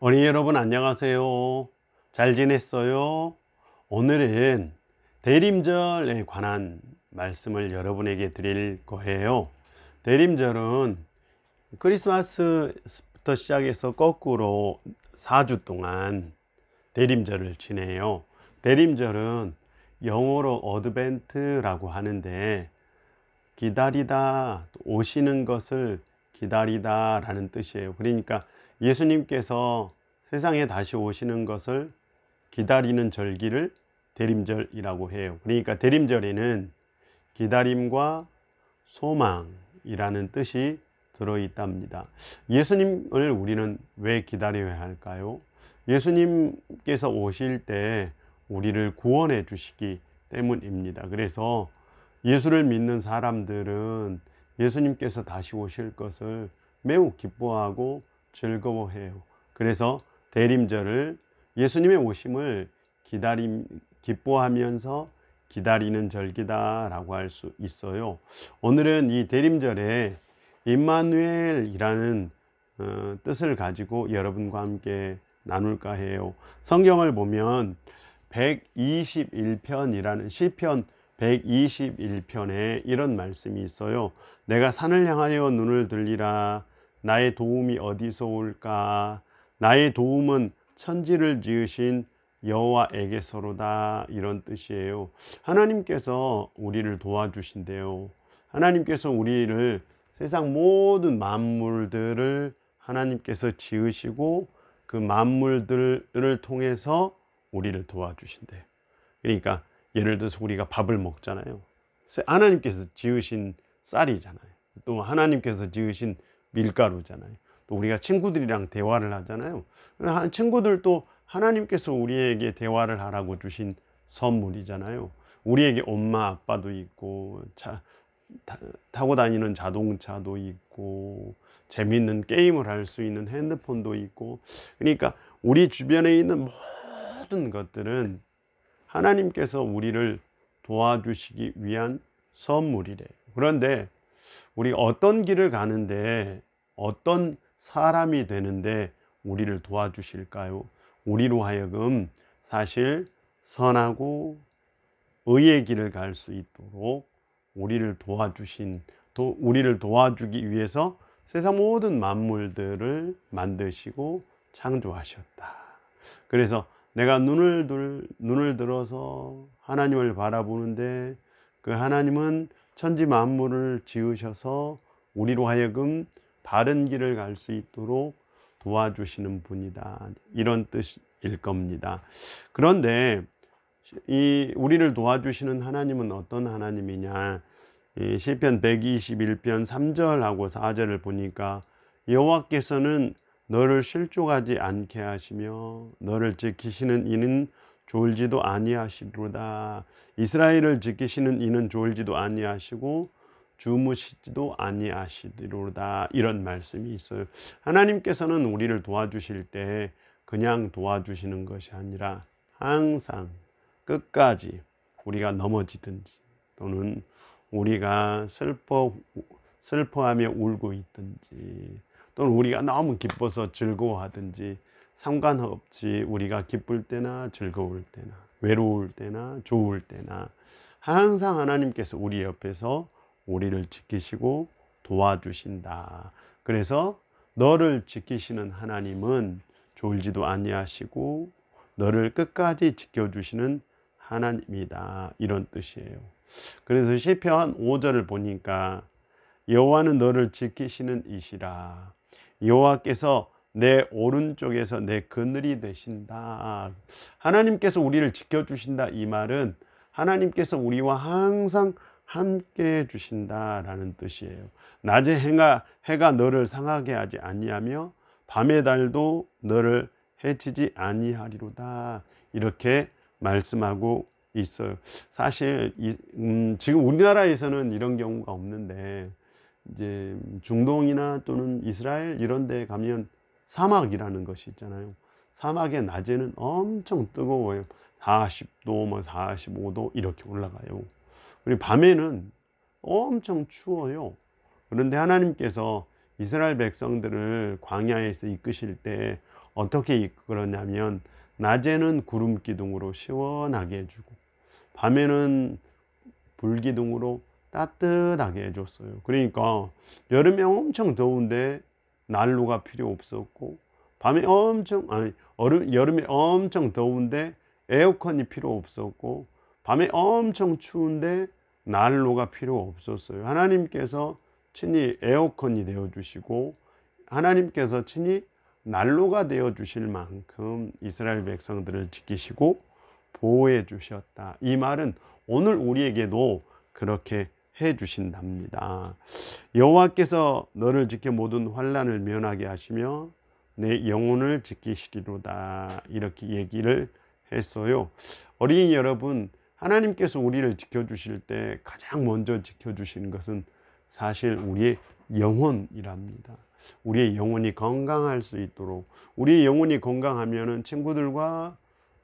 어린이 여러분 안녕하세요. 잘 지냈어요? 오늘은 대림절에 관한 말씀을 여러분에게 드릴 거예요. 대림절은 크리스마스부터 시작해서 거꾸로 4주 동안 대림절을 지내요. 대림절은 영어로 어드벤트라고 하는데 기다리다, 오시는 것을 기다리다 라는 뜻이에요. 그러니까 예수님께서 세상에 다시 오시는 것을 기다리는 절기를 대림절이라고 해요. 그러니까 대림절에는 기다림과 소망이라는 뜻이 들어있답니다. 예수님을 우리는 왜 기다려야 할까요? 예수님께서 오실 때 우리를 구원해 주시기 때문입니다. 그래서 예수를 믿는 사람들은 예수님께서 다시 오실 것을 매우 기뻐하고 즐거워해요. 그래서 대림절을 예수님의 오심을 기뻐하면서 기다리는 절기다라고 할 수 있어요. 오늘은 이 대림절에 임마누엘이라는 뜻을 가지고 여러분과 함께 나눌까 해요. 성경을 보면 121편이라는 시편 121편에 이런 말씀이 있어요. 내가 산을 향하여 눈을 들리라. 나의 도움이 어디서 올까? 나의 도움은 천지를 지으신 여호와에게서로다. 이런 뜻이에요. 하나님께서 우리를 도와주신대요. 하나님께서 우리를 세상 모든 만물들을 하나님께서 지으시고 그 만물들을 통해서 우리를 도와주신대요. 그러니까 예를 들어서 우리가 밥을 먹잖아요. 하나님께서 지으신 쌀이잖아요. 또 하나님께서 지으신 밀가루잖아요. 또 우리가 친구들이랑 대화를 하잖아요. 친구들도 하나님께서 우리에게 대화를 하라고 주신 선물이잖아요. 우리에게 엄마 아빠도 있고 타고 다니는 자동차도 있고 재밌는 게임을 할 수 있는 핸드폰도 있고, 그러니까 우리 주변에 있는 모든 것들은 하나님께서 우리를 도와주시기 위한 선물이래요. 그런데 우리가 어떤 길을 가는데, 어떤 사람이 되는데 우리를 도와주실까요? 우리로 하여금 사실 선하고 의의 길을 갈 수 있도록 우리를 도와주기 위해서 세상 모든 만물들을 만드시고 창조하셨다. 그래서 내가 눈을 들어서 하나님을 바라보는데 그 하나님은 천지 만물을 지으셔서 우리로 하여금 바른 길을 갈 수 있도록 도와주시는 분이다. 이런 뜻일 겁니다. 그런데 우리를 도와주시는 하나님은 어떤 하나님이냐? 시편 121편 3절하고 4절을 보니까 여호와께서는 너를 실족하지 않게 하시며 너를 지키시는 이는 졸지도 아니하시리로다. 이스라엘을 지키시는 이는 졸지도 아니하시고 주무시지도 아니하시리로다. 이런 말씀이 있어요. 하나님께서는 우리를 도와주실 때 그냥 도와주시는 것이 아니라 항상 끝까지 우리가 넘어지든지 또는 우리가 슬퍼하며 울고 있든지 또는 우리가 너무 기뻐서 즐거워하든지 상관없이 우리가 기쁠 때나 즐거울 때나 외로울 때나 좋을 때나 항상 하나님께서 우리 옆에서 우리를 지키시고 도와주신다. 그래서 너를 지키시는 하나님은 졸지도 아니하시고 너를 끝까지 지켜주시는 하나님이다. 이런 뜻이에요. 그래서 시편 5절을 보니까 여호와는 너를 지키시는 이시라. 여호와께서 내 오른쪽에서 내 그늘이 되신다. 하나님께서 우리를 지켜주신다. 이 말은 하나님께서 우리와 항상 함께 해주신다라는 뜻이에요. 낮에 해가 너를 상하게 하지 아니하며 밤의 달도 너를 해치지 아니하리로다. 이렇게 말씀하고 있어요. 사실 지금 우리나라에서는 이런 경우가 없는데 이제 중동이나 또는 이스라엘 이런 데 가면 사막이라는 것이 있잖아요. 사막의 낮에는 엄청 뜨거워요. 40도, 45도 이렇게 올라가요. 그리고 밤에는 엄청 추워요. 그런데 하나님께서 이스라엘 백성들을 광야에서 이끄실 때 어떻게 이끌었냐면 낮에는 구름 기둥으로 시원하게 해주고 밤에는 불 기둥으로 따뜻하게 해줬어요. 그러니까 여름에 엄청 더운데 난로가 필요 없었고 여름에 엄청 더운데 에어컨이 필요 없었고 밤에 엄청 추운데 난로가 필요 없었어요. 하나님께서 친히 에어컨이 되어 주시고 하나님께서 친히 난로가 되어 주실 만큼 이스라엘 백성들을 지키시고 보호해 주셨다. 이 말은 오늘 우리에게도 그렇게 해 주신답니다. 여호와께서 너를 지켜 모든 환난을 면하게 하시며 내 영혼을 지키시리로다. 이렇게 얘기를 했어요. 어린이 여러분, 하나님께서 우리를 지켜주실 때 가장 먼저 지켜주시는 것은 사실 우리의 영혼이랍니다. 우리의 영혼이 건강할 수 있도록, 우리의 영혼이 건강하면은 친구들과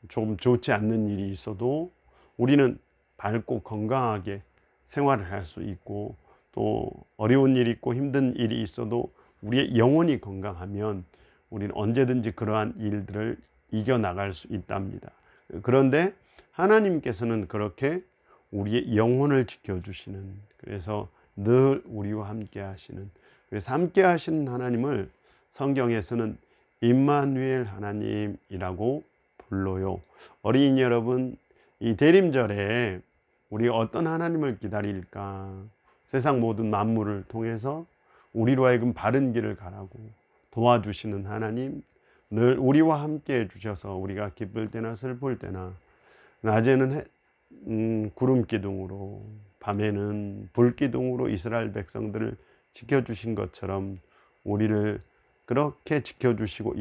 좀 좋지 않는 일이 있어도 우리는 밝고 건강하게 생활을 할 수 있고, 또 어려운 일이 있고 힘든 일이 있어도 우리의 영혼이 건강하면 우리는 언제든지 그러한 일들을 이겨나갈 수 있답니다. 그런데 하나님께서는 그렇게 우리의 영혼을 지켜주시는, 그래서 늘 우리와 함께 하시는, 그래서 함께 하시는 하나님을 성경에서는 임마누엘 하나님이라고 불러요. 어린이 여러분, 이 대림절에 우리가 어떤 하나님을 기다릴까? 세상 모든 만물을 통해서 우리로 하여금 바른 길을 가라고 도와주시는 하나님, 늘 우리와 함께 해주셔서 우리가 기쁠 때나 슬플 때나 낮에는 구름 기둥으로 밤에는 불 기둥으로 이스라엘 백성들을 지켜주신 것처럼 우리를 그렇게 지켜주시고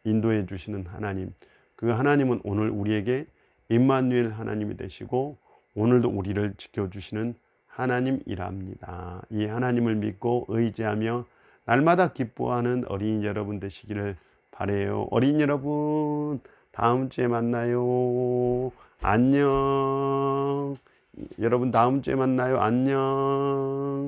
인도해 주시는 하나님, 그 하나님은 오늘 우리에게 임마누엘 하나님이 되시고 오늘도 우리를 지켜주시는 하나님이랍니다. 이 하나님을 믿고 의지하며 날마다 기뻐하는 어린이 여러분 되시기를 바래요. 어린이 여러분, 다음 주에 만나요. 안녕. 여러분, 다음 주에 만나요. 안녕.